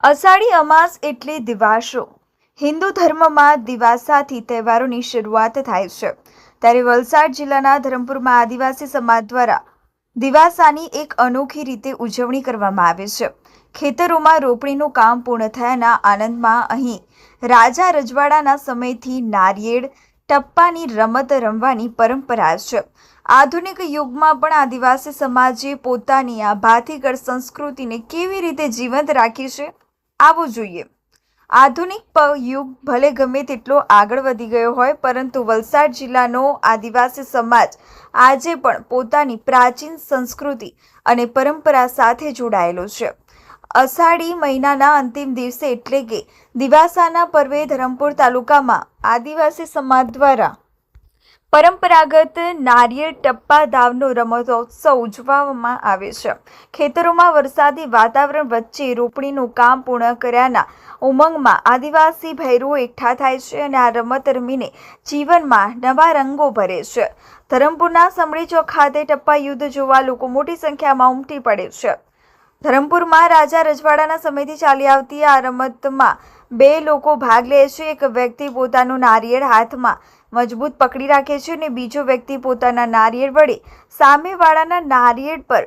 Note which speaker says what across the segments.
Speaker 1: અષાઢી અમાસ એટલે દિવાસો। હિન્દુ ધર્મમાં દિવાસાથી તહેવારોની શરૂઆત થાય છે। ત્યારે વલસાડ જિલ્લાના ધરમપુરમાં આદિવાસી સમાજ દ્વારા દિવાસાની એક અનોખી રીતે ઉજવણી કરવામાં આવે છે। ખેતરોમાં રોપણીનું કામ પૂર્ણ થયાના આનંદમાં અહીં રાજા રજવાડાના સમયથી નારિયેળ ટપ્પાની રમત રમવાની પરંપરા છે। આધુનિક યુગમાં પણ આદિવાસી સમાજે પોતાની આ ભાતીગળ સંસ્કૃતિને કેવી રીતે જીવંત રાખી છે, આવવું જોઈએ। આધુનિક યુગ ભલે ગમે તેટલો આગળ વધી ગયો હોય, પરંતુ વલસાડ જિલ્લાનો આદિવાસી સમાજ આજે પણ પોતાની પ્રાચીન સંસ્કૃતિ અને પરંપરા સાથે જોડાયેલો છે। અષાઢી મહિનાના અંતિમ દિવસે એટલે કે દિવાસાના પર્વે ધરમપુર તાલુકામાં આદિવાસી સમાજ દ્વારા પરંપરાગત નારિયેળ ટપ્પા દાવનો રમતોત્સવ ઉજવવામાં આવે છે। ખેતરોમાં વરસાદી વાતાવરણ વચ્ચે રોપણીનું કામ પૂર્ણ કર્યાના ઉમંગમાં આદિવાસી ભૈરવો એકઠા થાય છે અને આ રમત રમીને જીવનમાં નવા રંગો ભરે છે। ધરમપુરના સમડી ચોક ખાતે ટપ્પા યુદ્ધ જોવા લોકો મોટી સંખ્યામાં ઉમટી પડે છે। ધરમપુરમાં રાજા રજવાડાના સમયથી ચાલી આવતી આ રમતમાં બે લોકો ભાગ લે છે। એક વ્યક્તિ પોતાનું નારિયેળ હાથમાં મજબૂત પકડી રાખે છે અને બીજો વ્યક્તિ પોતાના નારિયેળ વડે સામેવાળાના નારિયેળ પર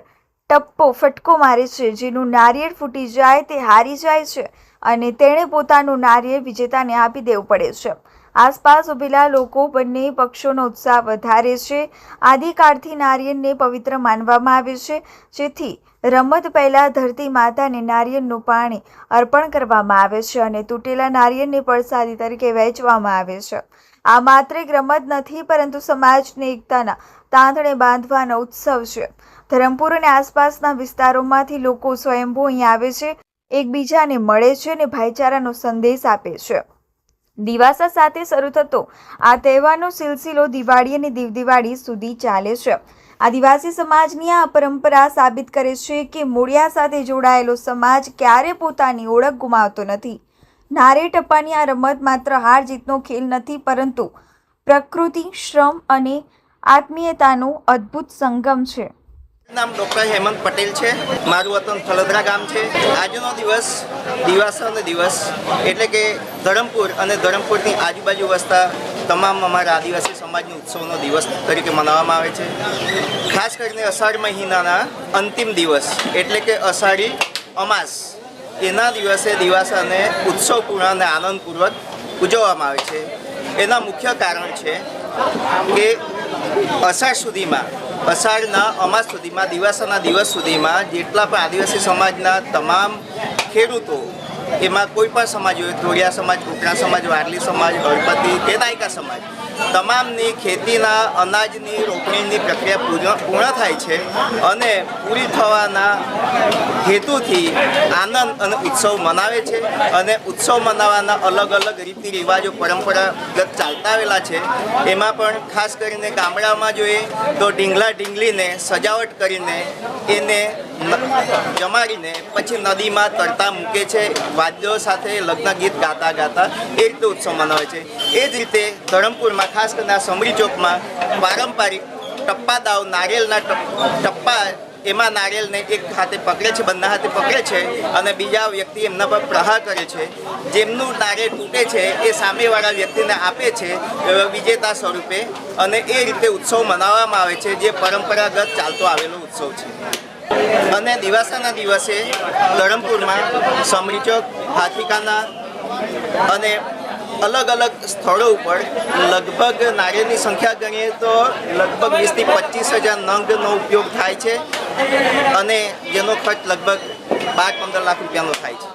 Speaker 1: ફટકો મારે છે। જેનું નારિયેળ ફૂટી જાય તે હારી જાય છે અને તેણે પોતાનું નારિયેળ વિજેતાને આપી દેવું પડે છે। આસપાસ ઉભેલા લોકો બંને પક્ષોનો ઉત્સાહ વધારે છે। આદિકાળથી નારિયેળને પવિત્ર માનવામાં આવે છે, જેથી રમત પહેલા ધરતી માતાને નારિયેળનું પાણી અર્પણ કરવામાં આવે છે અને તૂટેલા નારિયેળને પ્રસાદી તરીકે વહેંચવામાં આવે છે। આ માત્ર એક રમત નથી, પરંતુ સમાજને એકતાના તાંતણે બાંધવાનો ઉત્સવ છે। ધરમપુર અને આસપાસના વિસ્તારોમાંથી લોકો સ્વયંભૂ અહીં આવે છે, એકબીજાને મળે છે અને ભાઈચારાનો સંદેશ આપે છે। દિવાસા સાથે શરૂ થતો આ તહેવારનો સિલસિલો દિવાળી અને દીવદિવાળી સુધી ચાલે છે। આદિવાસી સમાજની આ પરંપરા સાબિત કરે છે કે મૂળિયા સાથે જોડાયેલો સમાજ ક્યારે પોતાની ઓળખ ગુમાવતો નથી। નારિયેળ ટપ્પાની આ રમત માત્ર હાર જીતનો ખેલ નથી, પરંતુ પ્રકૃતિ, શ્રમ અને આત્મીયતાનો અદ્ભુત સંગમ છે।
Speaker 2: નામ ડૉક્ટર હેમંત પટેલ છે। મારું વતન થલદરા ગામ છે। આજનો દિવસ દિવાસાનો દિવસ એટલે કે ધરમપુર અને ધરમપુરની આજુબાજુ વસતા તમામ અમારા આદિવાસી સમાજનો ઉત્સવનો દિવસ તરીકે મનાવવામાં આવે છે। ખાસ કરીને અષાઢ મહિનાના અંતિમ દિવસ એટલે કે અષાઢી અમાસ, એના દિવસે દિવાસાને ઉત્સવપૂર્ણ અને આનંદપૂર્વક ઉજવવામાં આવે છે। એના મુખ્ય કારણ છે કે અષાઢ સુધીમાં, અષાઢના અમાસ સુધીમાં, દિવાસાના દિવસ સુધીમાં જેટલા પણ આદિવાસી સમાજના તમામ ખેડૂતો, એમાં કોઈ પણ સમાજ હોય, ધોળિયા સમાજ, કોકણા સમાજ, વારલી સમાજ, હળપતિ કે નાયકા સમાજ, તમામની ખેતીના અનાજની રોપણીની પ્રક્રિયા પૂર્ણ થાય છે અને પૂરી થવાના હેતુથી આનંદ અને ઉત્સવ મનાવે છે। અને ઉત્સવ મનાવવાના અલગ અલગ રીતિ રિવાજો પરંપરાગત ચાલતા આવેલા છે। એમાં પણ ખાસ કરીને ગામડામાં જોઈએ તો ઢીંગલા ઢીંગલીને સજાવટ કરીને એને જમાડીને પછી નદીમાં તરતા મૂકે છે, વાદ્યો સાથે લગ્ન ગીત ગાતા ગાતા એ રીતે ઉત્સવ મનાવે છે। એ જ રીતે ધરમપુરમાં ખાસ કરીને આ સમડી ચોકમાં પારંપરિક ટપ્પા દાવ, નારિયેળના ટપ્પા, એમાં નારિયેળને એક હાથે પકડે છે, બંને હાથે પકડે છે અને બીજા વ્યક્તિ એમના પર પ્રહાર કરે છે। જેમનું નારિયેળ તૂટે છે એ સામેવાળા વ્યક્તિને આપે છે વિજેતા સ્વરૂપે, અને એ રીતે ઉત્સવ મનાવવામાં આવે છે, જે પરંપરાગત ચાલતો આવેલો ઉત્સવ છે। અને દિવાસાના દિવસે ધરમપુરમાં સમડી ચોક, હાથીકાના અને અલગ અલગ સ્થળો ઉપર લગભગ નારિયેળની સંખ્યા ગણીએ તો લગભગ 20,000 થી 25,000 નંગનો ઉપયોગ થાય છે અને જેનો ખર્ચ લગભગ 12-15 લાખ રૂપિયાનો થાય છે।